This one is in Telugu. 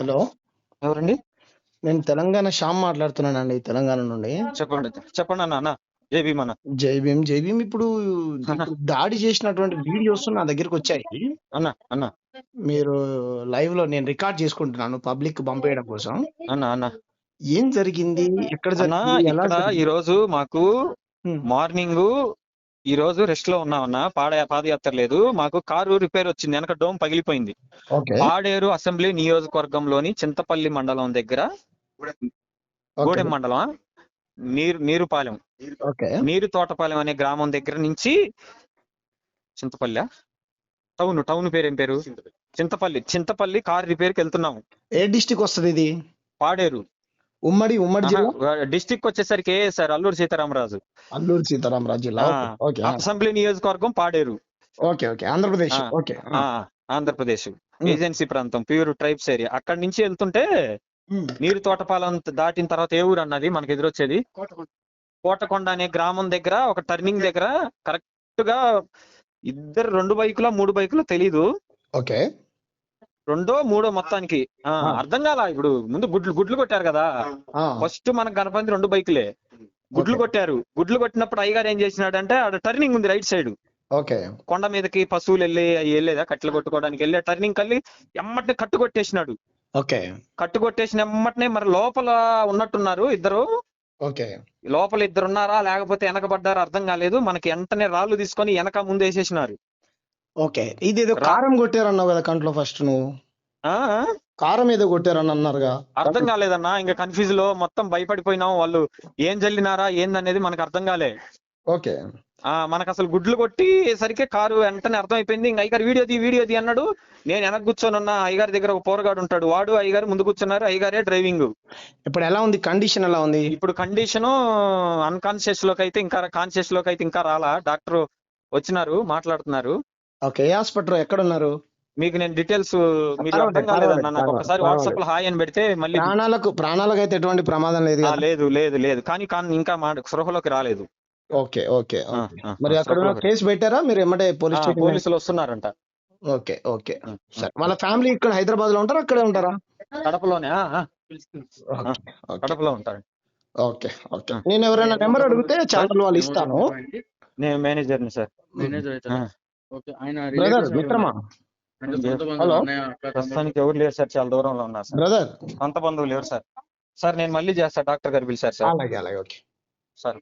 హలో. ఎవరండి? నేను తెలంగాణ శ్యామ్ మాట్లాడుతున్నానండి, తెలంగాణ నుండి. చెప్పండి చెప్పండి అన్న. జై భీమ్ అన్న. జై భీమ్, జై భీమ్. ఇప్పుడు దాడి చేసినటువంటి వీడియోస్ నా దగ్గరికి వచ్చాయి అన్న. అన్న మీరు లైవ్ లో నేను రికార్డ్ చేసుకుంటున్నాను పబ్లిక్ పంపేయడం కోసం. అన్న ఏం జరిగింది, ఎక్కడ అన్న, జరిగింది, ఎలా ఇక్కడ ఈ జరిగింది? రోజు మాకు మార్నింగ్ ఈ రోజు రెస్ట్ లో ఉన్నామన్న. పాదయాత్ర లేదు మాకు. కారు రిపేర్ వచ్చింది, వెనక డోమ్ పగిలిపోయింది. పాడేరు అసెంబ్లీ నియోజకవర్గంలోని చింతపల్లి మండలం దగ్గర, గూడెం మండలం, నీరుపాలెం, నీరు తోటపాలెం అనే గ్రామం దగ్గర నుంచి చింతపల్లి టౌన్ పేరేం పేరు? చింతపల్లి కార్ రిపేర్ కి వెళ్తున్నాము. ఏ డిస్టిక్ వస్తుంది ఇది? పాడేరు ఉమ్మడి జిల్లా. డిస్టిక్ వచ్చేసరికి సార్ అల్లూరు సీతారామరాజు జిల్లా. అసెంబ్లీ నియోజకవర్గం పాడేరు. ఆంధ్రప్రదేశ్. ఆంధ్రప్రదేశ్ ఏజెన్సీ ప్రాంతం, ప్యూర్ ట్రైబ్స్ ఏరియా. అక్కడి నుంచి వెళ్తుంటే నీరు తోటపాలెం దాటిన తర్వాత ఏ ఊరు అన్నది మనకు ఎదురొచ్చేది? కోటకొండ అనే గ్రామం దగ్గర ఒక టర్నింగ్ దగ్గర కరెక్ట్ గా రెండు బైకులా 3 బైకులు తెలీదు, 2 3 మొత్తానికి అర్థం కాల. ఇప్పుడు ముందు గుడ్లు కొట్టారు కదా, ఫస్ట్ మనకు కనపడింది 2 బైకులే. గుడ్లు కొట్టినప్పుడు అయ్యగారు ఏం చేసినాడంటే, ఆడ టర్నింగ్ ఉంది రైట్ సైడ్, కొండ మీదకి పశువులు వెళ్ళేదా కట్టెలు కొట్టుకోవడానికి వెళ్ళే టర్నింగ్ కల్లి ఎమ్మటిని కట్టుకొట్టేసినాడు. కట్టుకొట్టేసిన ఎమ్మటనే మరి లోపల ఉన్నట్టున్నారు ఇద్దరు. లోపల ఇద్దరు ఉన్నారా లేకపోతే వెనకబడ్డారా అర్థం కాలేదు. మనకి వెంటనే రాళ్ళు తీసుకొని వెనక ముందు వేసేసినారు. ఇదేదో కారం కొట్టారన్నావు కదా కంట్లో, ఫస్ట్ నువ్వు కారం ఏదో కొట్టారని అన్నారుగా? అర్థం కాలేదన్నా, ఇంకా కన్ఫ్యూజ్ లో మొత్తం భయపడిపోయినాం. వాళ్ళు ఏం జల్లినారా ఏందనేది మనకు అర్థం కాలే. మనకు అసలు గుడ్లు కొట్టేసరికి కారు వెంటనే అర్థమైపోయింది. ఇంకా అయ్యగారు వీడియో తీ అన్నాడు. నేను వెనక కూర్చొని ఉన్నా, అయ్యగారి దగ్గర ఒక పోరగాడు ఉంటాడు, వాడు అయ్యగారు ముందు కూర్చున్నారు, అయ్యగారే డ్రైవింగ్. ఇప్పుడు ఎలా ఉంది కండిషన్? ఎలా ఉంది ఇప్పుడు కండిషన్? అన్కాన్షియస్ లోకి అయితే ఇంకా, కాన్షియస్ లోకి అయితే ఇంకా రాలా. డాక్టర్ వచ్చినారు, మాట్లాడుతున్నారు. ఏ హాస్పిటల్, ఎక్కడ ఉన్నారు? మీకు నేను డీటెయిల్స్ మీకు అర్థం కాలేదన్నా, నాకు ఒకసారి వాట్సాప్ లో హాయ్ అని పెడితే మళ్ళీ. ప్రాణాలకు అయితే ఎటువంటి ప్రమాదం లేదు? లేదు కానీ ఇంకా సృహలోకి రాలేదు. మరి అక్కడ కేసు పెట్టారా మీరు? ఎమ్మటే పోలీసులు వస్తున్నారంట. వాళ్ళ ఫ్యామిలీ ఇక్కడ హైదరాబాద్ లో ఉంటారా, అక్కడే ఉంటారా? కడపలోనే. కడపలో ఉంటారు. నేను ఎవరైనా నెంబర్ అడిగితే ఛానల్ వాళ్ళు ఇస్తాను. నేను మేనేజర్ని సార్. మిత్రమా? హలో, ప్రస్తుతానికి ఎవరు లేరు సార్, చాలా దూరంలో ఉన్నారు సార్. సొంత బంధువులు లేరు సార్. నేను మళ్ళీ చేస్తా, డాక్టర్ గారు పిలిచారు సార్. అలాగే. సార్